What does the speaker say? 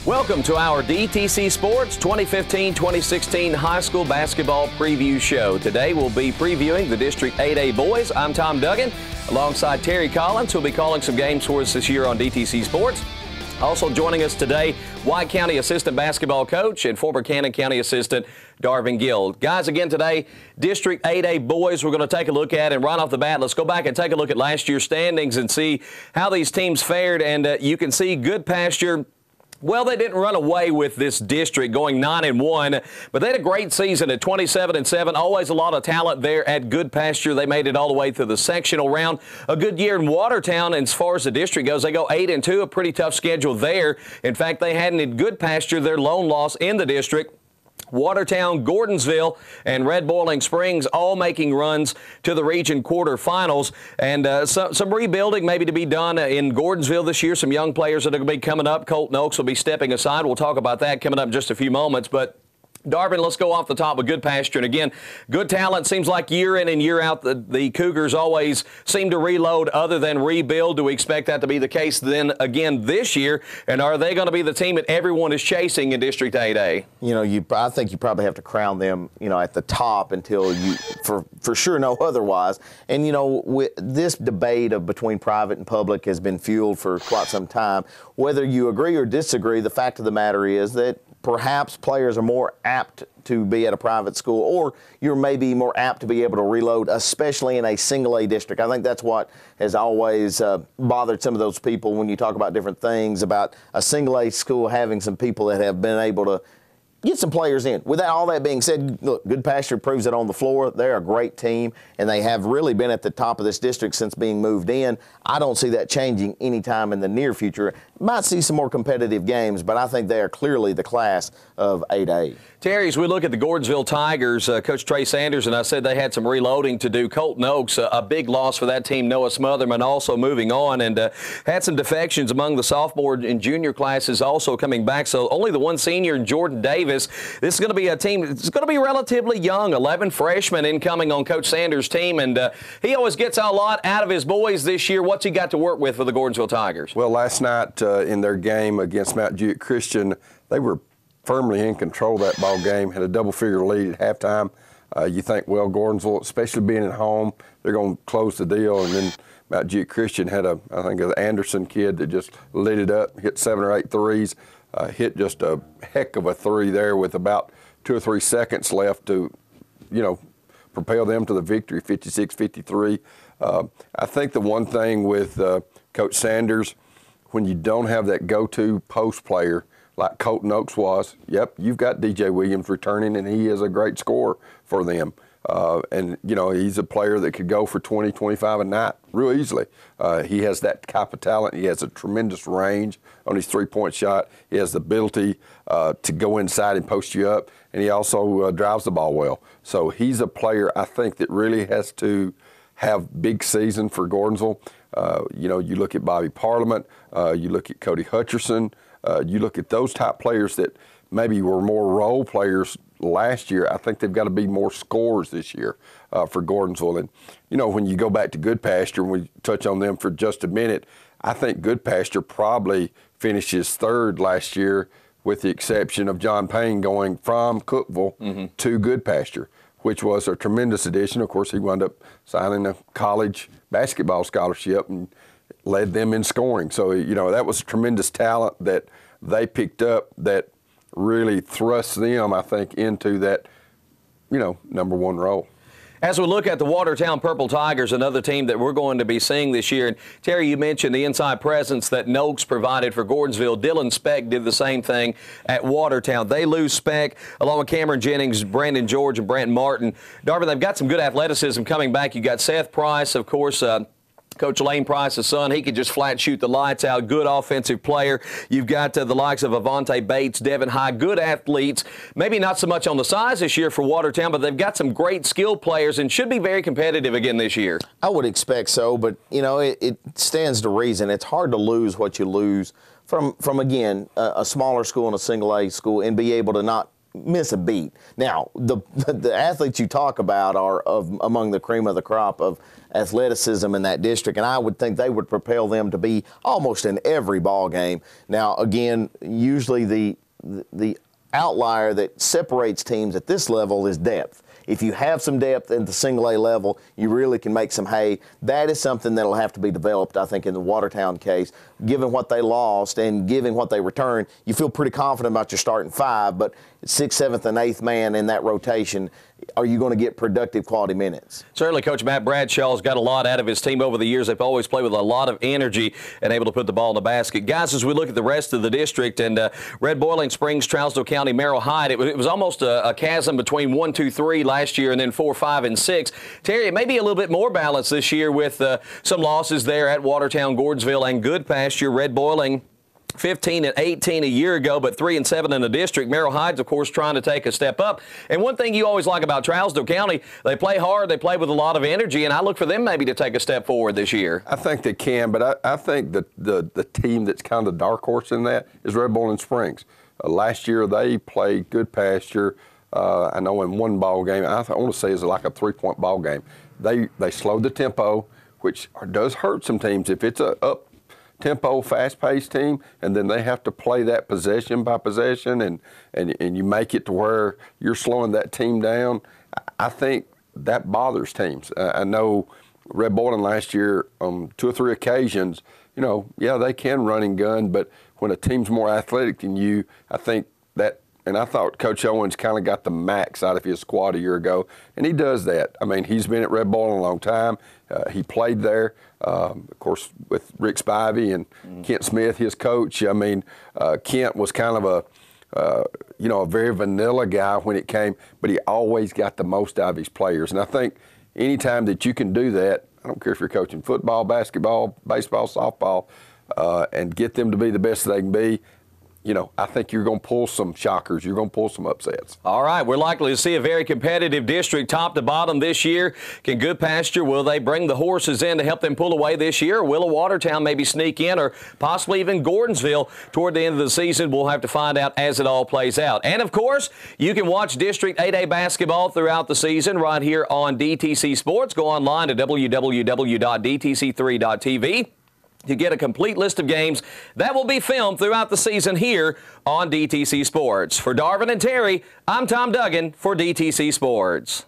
Welcome to our DTC Sports 2015-2016 High School Basketball Preview Show. Today we'll be previewing the District 8A boys. I'm Tom Duggin, alongside Terry Collins, who'll be calling some games for us this year on DTC Sports. Also joining us today, White County Assistant Basketball Coach and former Cannon County Assistant Darvin Gill. Guys, again today, District 8A boys we're going to take a look at, and right off the bat, let's go back and take a look at last year's standings and see how these teams fared. And you can see Good Pasture, well, they didn't run away with this district going 9-1, but they had a great season at 27-7. Always a lot of talent there at Good Pasture. They made it all the way through the sectional round. A good year in Watertown, and as far as the district goes, they go 8-2, a pretty tough schedule there. In fact, they hadn't in Good Pasture their lone loss in the district. Watertown, Gordonsville, and Red Boiling Springs all making runs to the region quarterfinals. And some rebuilding maybe to be done in Gordonsville this year. Some young players that are going to be coming up. Colton Oaks will be stepping aside. We'll talk about that coming up in just a few moments. But Darvin, let's go off the top with Good Pasture. And again, good talent. Seems like year in and year out, the Cougars always seem to reload other than rebuild. Do we expect that to be the case then again this year? And are they going to be the team that everyone is chasing in District 8A? You know, I think you probably have to crown them, you know, at the top until you, for sure, know otherwise. And, you know, this debate between private and public has been fueled for quite some time. Whether you agree or disagree, the fact of the matter is that perhaps players are more apt to be at a private school, or you're maybe more apt to be able to reload, especially in a single A district. I think that's what has always bothered some of those people when you talk about different things about a single A school having some people that have been able to get some players in. With all that being said, look, Good Pasture proves it on the floor. They're a great team, and they have really been at the top of this district since being moved in. I don't see that changing anytime in the near future. Might see some more competitive games, but I think they are clearly the class of 8A. Terry, as we look at the Gordonsville Tigers, Coach Trey Sanders and I said they had some reloading to do. Colton Oaks, a big loss for that team. Noah Smotherman also moving on, and had some defections among the sophomore and junior classes also coming back. So only the one senior, Jordan Davis. This is going to be a team that's going to be relatively young, 11 freshmen incoming on Coach Sanders' team, and he always gets a lot out of his boys this year. What's he got to work with for the Gordonsville Tigers? Well, last night in their game against Mount Juliet Christian, they were firmly in control of that ball game, had a double-figure lead at halftime. You think, well, Gordonsville, especially being at home, they're going to close the deal, and then Mount Juliet Christian had I think an Anderson kid that just lit it up, hit 7 or 8 threes. Hit just a heck of a three there with about 2 or 3 seconds left to, you know, propel them to the victory, 56-53. I think the one thing with Coach Sanders, when you don't have that go-to post player like Colton Oaks was, yep, you've got DJ Williams returning, and he is a great scorer for them. And, you know, he's a player that could go for 20, 25 a night real easily. He has that type of talent. He has a tremendous range on his three-point shot. He has the ability to go inside and post you up, and he also drives the ball well. So he's a player, I think, that really has to have big season for Gordonsville. You know, you look at Bobby Parliament, you look at Cody Hutcherson, you look at those type players that maybe were more role players last year. I think they've got to be more scorers this year for Gordonsville. And, you know, when you go back to Good Pasture, and we touch on them for just a minute, I think Good Pasture probably finishes third last year, with the exception of John Payne going from Cookeville to Good Pasture, which was a tremendous addition. Of course, he wound up signing a college basketball scholarship and led them in scoring. So, you know, that was tremendous talent that they picked up that really thrust them, I think, into that, you know, #1 role. As we look at the Watertown Purple Tigers, another team that we're going to be seeing this year, and Terry, you mentioned the inside presence that Noakes provided for Gordonsville. Dylan Speck did the same thing at Watertown. They lose Speck along with Cameron Jennings, Brandon George, and Brant Martin. Darvin, they've got some good athleticism coming back. You got Seth Price, of course, Coach Lane Price's son. He could just flat shoot the lights out. Good offensive player. You've got the likes of Avante Bates, Devin High, good athletes. Maybe not so much on the size this year for Watertown, but they've got some great skill players and should be very competitive again this year. I would expect so, but, you know, it stands to reason. It's hard to lose what you lose from again, a smaller school and a single A school and be able to not miss a beat. Now, the athletes you talk about are among the cream of the crop of athleticism in that district, and I would think they would propel them to be almost in every ball game. Now, again, usually the outlier that separates teams at this level is depth. If you have some depth at the single A level, you really can make some hay. That is something that will have to be developed, I think, in the Watertown case. Given what they lost and given what they returned, you feel pretty confident about your starting five, but 6th, 7th, and 8th man in that rotation, are you going to get productive quality minutes? Certainly, Coach Matt Bradshaw's got a lot out of his team over the years. They've always played with a lot of energy and able to put the ball in the basket. Guys, as we look at the rest of the district, and Red Boiling Springs, Trousdale County, Merrill Hyde, it was almost a chasm between 1, 2, 3 last year and then 4, 5, and 6. Terry, it may be a little bit more balanced this year with some losses there at Watertown, Gordonsville, and Goodpasture. Red Boiling 15 and 18 a year ago, but 3 and 7 in the district. Merrill Hyde's, of course, trying to take a step up. And one thing you always like about Trousdale County, they play hard, they play with a lot of energy, and I look for them maybe to take a step forward this year. I think they can, but I think that the team that's kind of the dark horse in that is Red Boiling Springs. Last year they played Goodpasture. I know in one ball game, I want to say it's like a 3-point ball game. They slowed the tempo, which does hurt some teams if it's a up-tempo, fast-paced team, and then they have to play that possession by possession, and you make it to where you're slowing that team down. I think that bothers teams. I know Red Boiling last year on 2 or 3 occasions, yeah, they can run and gun, but when a team's more athletic than you, I think that. And I thought Coach Owens kind of got the max out of his squad a year ago, and he does that. I mean, he's been at Red Boiling a long time. He played there, of course, with Rick Spivey and Kent Smith, his coach. I mean, Kent was kind of a very vanilla guy when it came, but he always got the most out of his players. And I think anytime that you can do that, I don't care if you're coaching football, basketball, baseball, softball, and get them to be the best they can be, I think you're going to pull some shockers. You're going to pull some upsets. All right, we're likely to see a very competitive district top to bottom this year. Can Goodpasture, will they bring the horses in to help them pull away this year? Or will Watertown maybe sneak in, or possibly even Gordonsville toward the end of the season? We'll have to find out as it all plays out. And, of course, you can watch District 8A basketball throughout the season right here on DTC Sports. Go online to www.dtc3.tv. to get a complete list of games that will be filmed throughout the season here on DTC Sports. For Darvin and Terry, I'm Tom Duggin for DTC Sports.